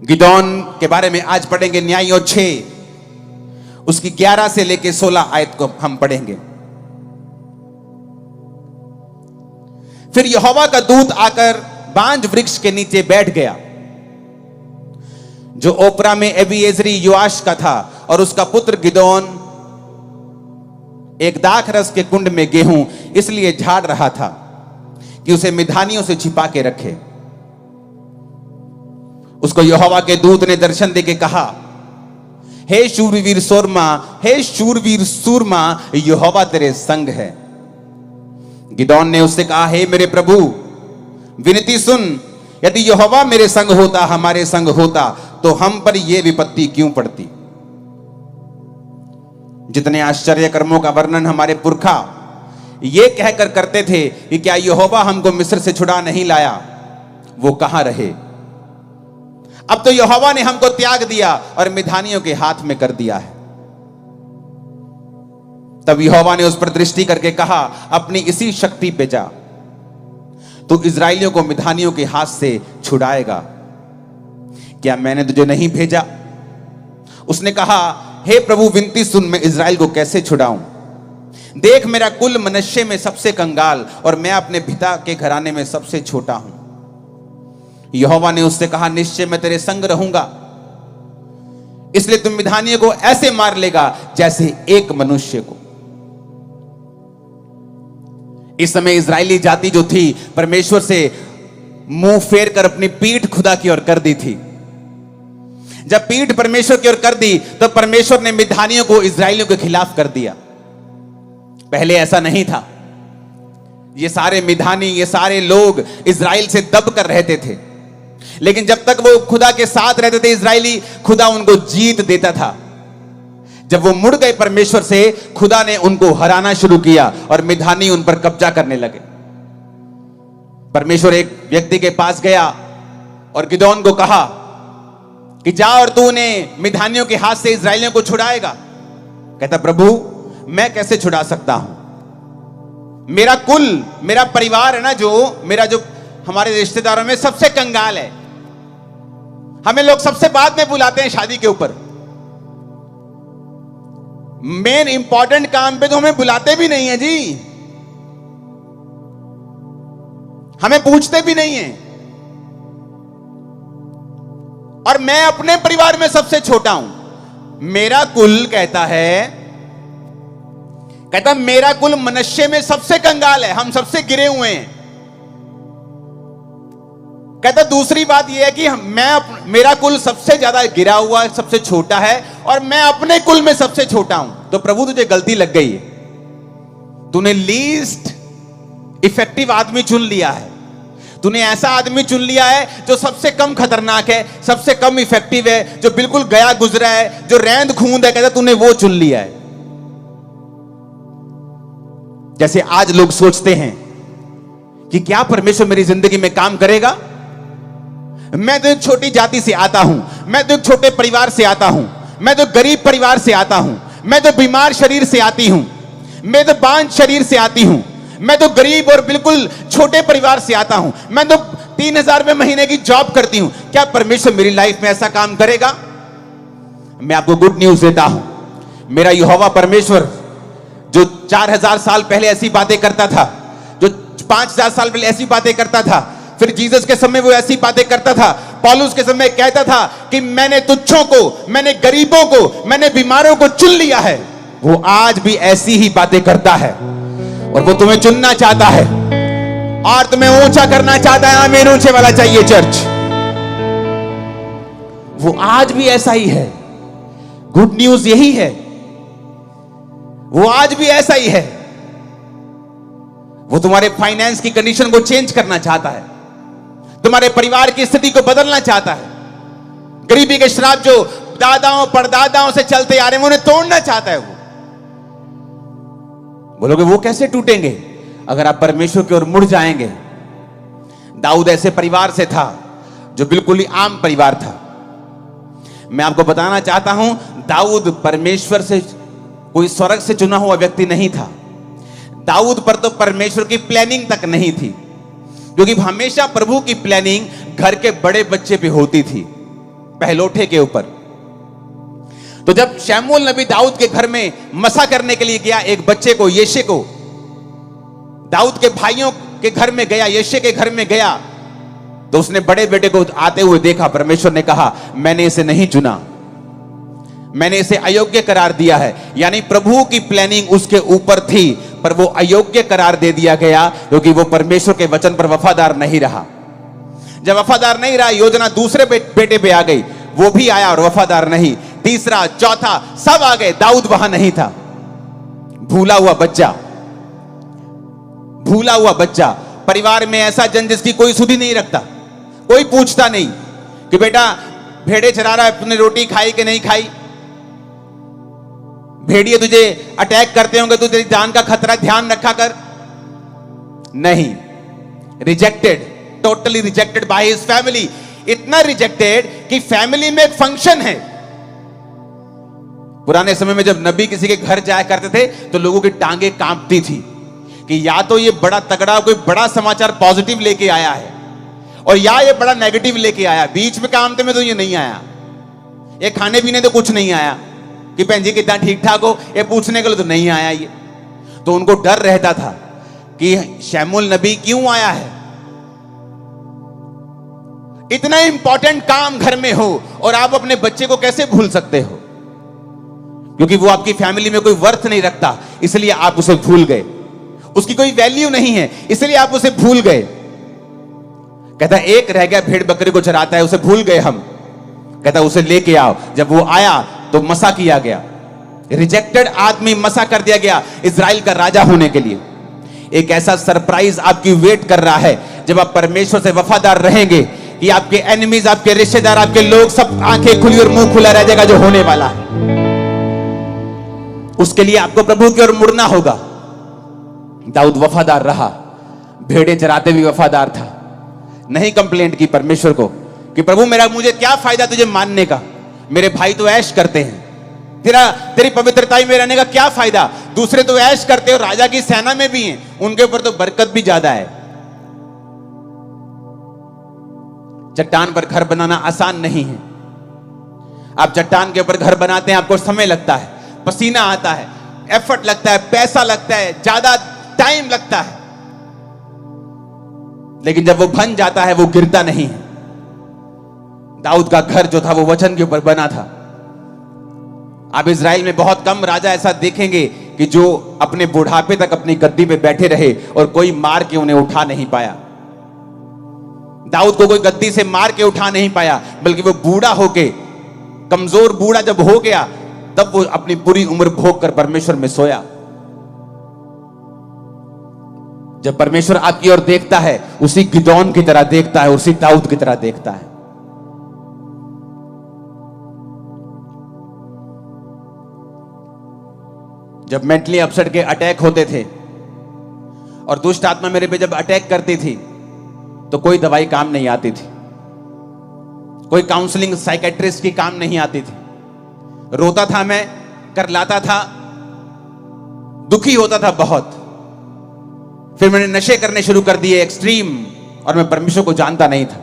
गिदोन के बारे में आज पढ़ेंगे। न्यायियों 6 उसकी 11 से लेकर 16 आयत को हम पढ़ेंगे। फिर यहोवा का दूत आकर बांज वृक्ष के नीचे बैठ गया, जो ओपरा में एबीएजरी योआश का था, और उसका पुत्र गिदोन एक दाख रस के कुंड में गेहूं इसलिए झाड़ रहा था कि उसे मिधानियों से छिपा के रखे। उसको यहोवा के दूत ने दर्शन देके कहा, हे शूरवीर सूरमा, हे शूरवीर सूरमा, यहोवा तेरे संग है। गिदोन ने उससे कहा, हे मेरे प्रभु, विनती सुन, यदि यहोवा मेरे संग होता, हमारे संग होता, तो हम पर यह विपत्ति क्यों पड़ती। जितने आश्चर्य कर्मों का वर्णन हमारे पुरखा ये कहकर करते थे कि क्या यहोवा हमको मिस्र से छुड़ा नहीं लाया, वो कहां रहे। अब तो यहोवा ने हमको त्याग दिया और मिधानियों के हाथ में कर दिया है। तब यहोवा ने उस पर दृष्टि करके कहा, अपनी इसी शक्ति पे जा, तू इजराइलियों को मिधानियों के हाथ से छुड़ाएगा। क्या मैंने तुझे नहीं भेजा। उसने कहा, हे प्रभु, विनती सुन, मैं इजराइल को कैसे छुड़ाऊं। देख, मेरा कुल मनुष्य में सबसे कंगाल, और मैं अपने पिता के घराने में सबसे छोटा हूं। यहोवा ने उससे कहा, निश्चय मैं तेरे संग रहूंगा, इसलिए तुम मिधानियों को ऐसे मार लेगा जैसे एक मनुष्य को। इस समय इजरायली जाति जो थी, परमेश्वर से मुंह फेर कर अपनी पीठ खुदा की ओर कर दी थी। जब पीठ परमेश्वर की ओर कर दी, तो परमेश्वर ने मिधानियों को इजरायलियों के खिलाफ कर दिया। पहले ऐसा नहीं था। ये सारे मिधानी, ये सारे लोग इजराइल से दब कर रहते थे, लेकिन जब तक वो खुदा के साथ रहते थे इजरायली, खुदा उनको जीत देता था। जब वो मुड़ गए परमेश्वर से, खुदा ने उनको हराना शुरू किया और मिधानी उन पर कब्जा करने लगे। परमेश्वर एक व्यक्ति के पास गया और गिदोन को कहा कि जा और तू उन्हें मिधानियों के हाथ से इजरायलियों को छुड़ाएगा। कहता, प्रभु, मैं कैसे छुड़ा सकता हूं। मेरा कुल, मेरा परिवार है ना, जो हमारे रिश्तेदारों में सबसे कंगाल है। हमें लोग सबसे बाद में बुलाते हैं शादी के ऊपर। मेन इंपॉर्टेंट काम पे तो हमें बुलाते भी नहीं है जी, हमें पूछते भी नहीं है। और मैं अपने परिवार में सबसे छोटा हूं। मेरा कुल कहता मेरा कुल मनुष्य में सबसे कंगाल है, हम सबसे गिरे हुए हैं। कहता, दूसरी बात यह है कि मेरा कुल सबसे ज्यादा गिरा हुआ, सबसे छोटा है, और मैं अपने कुल में सबसे छोटा हूं। तो प्रभु, तुझे गलती लग गई है। तूने लीस्ट इफेक्टिव आदमी चुन लिया है। तूने ऐसा आदमी चुन लिया है जो सबसे कम खतरनाक है, सबसे कम इफेक्टिव है, जो बिल्कुल गया गुजरा है, जो रैंद खूंद है। कहता, तूने वो चुन लिया है। जैसे आज लोग सोचते हैं कि क्या परमेश्वर मेरी जिंदगी में काम करेगा। मैं तो एक छोटी जाति से आता हूं, मैं तो एक छोटे परिवार से आता हूं, मैं तो गरीब परिवार से आता हूं, मैं तो बीमार शरीर से आती हूं, मैं तो बांझ शरीर से आती हूं, मैं तो गरीब और बिल्कुल छोटे परिवार से आता हूं, मैं तो 3000 रुपए महीने की जॉब करती हूं। क्या परमेश्वर मेरी लाइफ में ऐसा काम करेगा। मैं आपको गुड न्यूज देता हूं। मेरा यहोवा परमेश्वर, जो 4000 साल पहले ऐसी बातें करता था, जो 5000 साल पहले ऐसी बातें करता था, फिर जीसस के समय वो ऐसी बातें करता था, पौलुस के समय कहता था कि मैंने तुच्छों को, मैंने गरीबों को, मैंने बीमारों को चुन लिया है, वो आज भी ऐसी ही बातें करता है। और वो तुम्हें चुनना चाहता है और तुम्हें ऊंचा करना चाहता है। आमीन, ऊंचे वाला चाहिए चर्च। वो आज भी ऐसा ही है। गुड न्यूज यही है, वो आज भी ऐसा ही है। वो तुम्हारे फाइनेंस की कंडीशन को चेंज करना चाहता है, तुम्हारे परिवार की स्थिति को बदलना चाहता है। गरीबी के श्राप जो दादाओं परदादाओं से चलते आ रहे हैं, उन्हें तोड़ना चाहता है। वो बोलोगे वो कैसे टूटेंगे। अगर आप परमेश्वर की ओर मुड़ जाएंगे। दाऊद ऐसे परिवार से था जो बिल्कुल ही आम परिवार था। मैं आपको बताना चाहता हूं, दाऊद परमेश्वर से, कोई स्वर्ग से चुना हुआ व्यक्ति नहीं था। दाऊद पर तो परमेश्वर की प्लानिंग तक नहीं थी, क्योंकि हमेशा प्रभु की प्लानिंग घर के बड़े बच्चे पे होती थी। पहलोठे के ऊपर। तो जब शमूएल नबी दाऊद के घर में मसा करने के लिए गया, एक बच्चे को, यिशै को, दाऊद के भाइयों के घर में गया, यिशै के घर में गया, तो उसने बड़े बेटे को आते हुए देखा। परमेश्वर ने कहा, मैंने इसे नहीं चुना, मैंने इसे अयोग्य करार दिया है। यानी प्रभु की प्लानिंग उसके ऊपर थी, पर वो अयोग्य करार दे दिया गया क्योंकि वो परमेश्वर के वचन पर वफादार नहीं रहा। जब वफादार नहीं रहा, योजना दूसरे बेटे पे आ गई, वो भी आया और वफादार नहीं। तीसरा, चौथा, सब आ गए, दाऊद वहां नहीं था। भूला हुआ बच्चा, भूला हुआ बच्चा। परिवार में ऐसा जन जिसकी कोई सुधि नहीं रखता, कोई पूछता नहीं कि बेटा भेड़े चरा रहा है, तूने रोटी खाई कि नहीं खाई, भेड़िए तुझे अटैक करते होंगे तो तेरी जान का खतरा, ध्यान रखा कर। नहीं, rejected, totally rejected by his family. इतना रिजेक्टेड कि फैमिली में एक फंक्शन है। पुराने समय में जब नबी किसी के घर जाया करते थे तो लोगों की टांगे कांपती थी कि या तो ये बड़ा तगड़ा कोई बड़ा समाचार पॉजिटिव लेके आया है, और या ये बड़ा नेगेटिव लेके आया। बीच में काम में तो ये नहीं आया, ये खाने पीने तो कुछ नहीं आया कि बहन जी कितना ठीक ठाक हो, ये पूछने के लिए तो नहीं आया ये। तो उनको डर रहता था कि शमूएल नबी क्यों आया है। इतना इंपॉर्टेंट काम घर में हो और आप अपने बच्चे को कैसे भूल सकते हो? क्योंकि वो आपकी फैमिली में कोई वर्थ नहीं रखता, इसलिए आप उसे भूल गए। उसकी कोई वैल्यू नहीं है, इसलिए आप उसे भूल गए। कहता एक रह गया, भेड़ बकरी को चराता है, उसे भूल गए हम। कहता उसे लेके आओ। जब वो आया तो मसा किया गया, रिजेक्टेड आदमी मसा कर दिया गया इजराइल का राजा होने के लिए। एक ऐसा सरप्राइज आपकी वेट कर रहा है जब आप परमेश्वर से वफादार रहेंगे कि आपके एनिमीज, आपके रिश्तेदार, आपके लोग सब आंखें खुली और मुंह खुला रह जाएगा जो होने वाला है। उसके लिए आपको प्रभु की ओर मुड़ना होगा। दाऊद वफादार रहा, भेड़े चराते भी वफादार था। नहीं कंप्लेंट की परमेश्वर को कि प्रभु मुझे क्या फायदा तुझे मानने का, मेरे भाई तो ऐश करते हैं, तेरी पवित्रता में रहने का क्या फायदा, दूसरे तो ऐश करते हो, राजा की सेना में भी हैं, उनके ऊपर तो बरकत भी ज्यादा है। चट्टान पर घर बनाना आसान नहीं है। आप चट्टान के ऊपर घर बनाते हैं, आपको समय लगता है, पसीना आता है, एफर्ट लगता है, पैसा लगता है, ज्यादा टाइम लगता है, लेकिन जब वो बन जाता है वो गिरता नहीं है। दाऊद का घर जो था वो वचन के ऊपर बना था। आप इजराइल में बहुत कम राजा ऐसा देखेंगे कि जो अपने बुढ़ापे तक अपनी गद्दी पे बैठे रहे और कोई मार के उन्हें उठा नहीं पाया। दाऊद को कोई गद्दी से मार के उठा नहीं पाया, बल्कि वो बूढ़ा होके, कमजोर बूढ़ा जब हो गया, तब वो अपनी पूरी उम्र भोग कर परमेश्वर में सोया। जब परमेश्वर आपकी ओर देखता है, उसी गिदोन की तरह देखता है, उसी दाऊद की तरह देखता है। जब मेंटली अपसेट के अटैक होते थे और दुष्ट आत्मा मेरे पे जब अटैक करती थी, तो कोई दवाई काम नहीं आती थी, कोई काउंसलिंग साइकेट्रिस्ट की काम नहीं आती थी। रोता था मैं, करलाता था, दुखी होता था बहुत। फिर मैंने नशे करने शुरू कर दिए एक्सट्रीम, और मैं परमेश्वर को जानता नहीं था।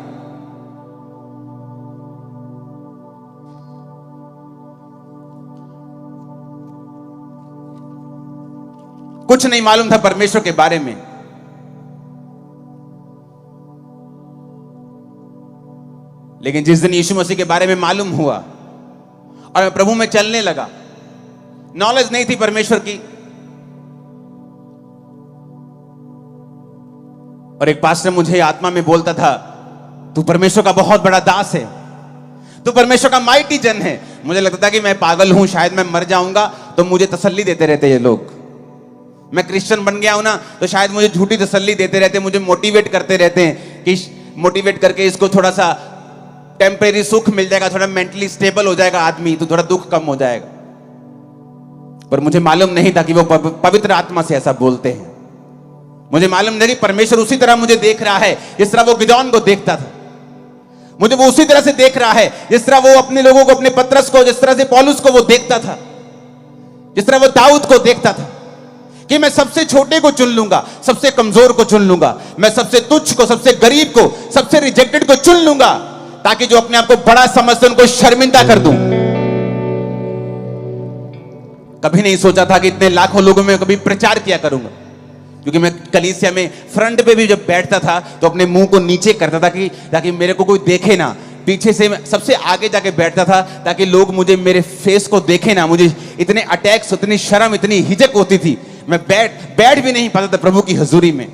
कुछ नहीं मालूम था परमेश्वर के बारे में। लेकिन जिस दिन यीशु मसीह के बारे में मालूम हुआ और मैं प्रभु में चलने लगा, नॉलेज नहीं थी परमेश्वर की। और एक पास्टर मुझे आत्मा में बोलता था, तू परमेश्वर का बहुत बड़ा दास है, तू परमेश्वर का माइटी जन है। मुझे लगता था कि मैं पागल हूं, शायद मैं मर जाऊंगा, तो मुझे तसल्ली देते रहते ये लोग। मैं क्रिश्चियन बन गया हूं ना, तो शायद मुझे झूठी तसल्ली देते रहते, मुझे मोटिवेट करते रहते हैं कि मोटिवेट करके इसको थोड़ा सा टेम्परेरी सुख मिल जाएगा, थोड़ा मेंटली स्टेबल हो जाएगा आदमी, तो थोड़ा दुख कम हो जाएगा। पर मुझे मालूम नहीं था कि वो पवित्र आत्मा से ऐसा बोलते हैं। मुझे मालूम नहीं, परमेश्वर उसी तरह मुझे देख रहा है जिस तरह वो गिदोन को देखता था। मुझे वो उसी तरह से देख रहा है जिस तरह वो अपने लोगों को, अपने पतरस को, जिस तरह से पौलुस को वो देखता था, जिस तरह वो दाऊद को देखता था कि मैं सबसे छोटे को चुन लूंगा, सबसे कमजोर को चुन लूंगा, मैं सबसे तुच्छ को, सबसे गरीब को, सबसे रिजेक्टेड को चुन लूंगा, ताकि जो अपने आप को बड़ा समझते उनको शर्मिंदा कर दूं। कभी नहीं सोचा था कि इतने लाखों लोगों में कभी प्रचार किया करूंगा, क्योंकि मैं कलीसिया में फ्रंट पे भी जब बैठता था तो अपने मुंह को नीचे करता था कि ताकि मेरे को कोई देखे ना। पीछे से मैं सबसे आगे जाके बैठता था ताकि लोग मुझे मेरे फेस को देखे ना। मुझे इतने अटैक्स, इतनी शर्म, इतनी हिचक होती थी, मैं बैठ भी नहीं पाता था प्रभु की हजूरी में।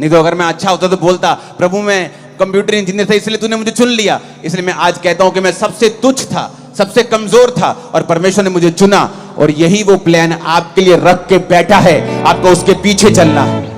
नहीं तो अगर मैं अच्छा होता तो बोलता, प्रभु मैं कंप्यूटर इंजीनियर था इसलिए तूने मुझे चुन लिया। इसलिए मैं आज कहता हूं कि मैं सबसे तुच्छ था, सबसे कमजोर था और परमेश्वर ने मुझे चुना। और यही वो प्लान आपके लिए रख के बैठा है, आपको उसके पीछे चलना है।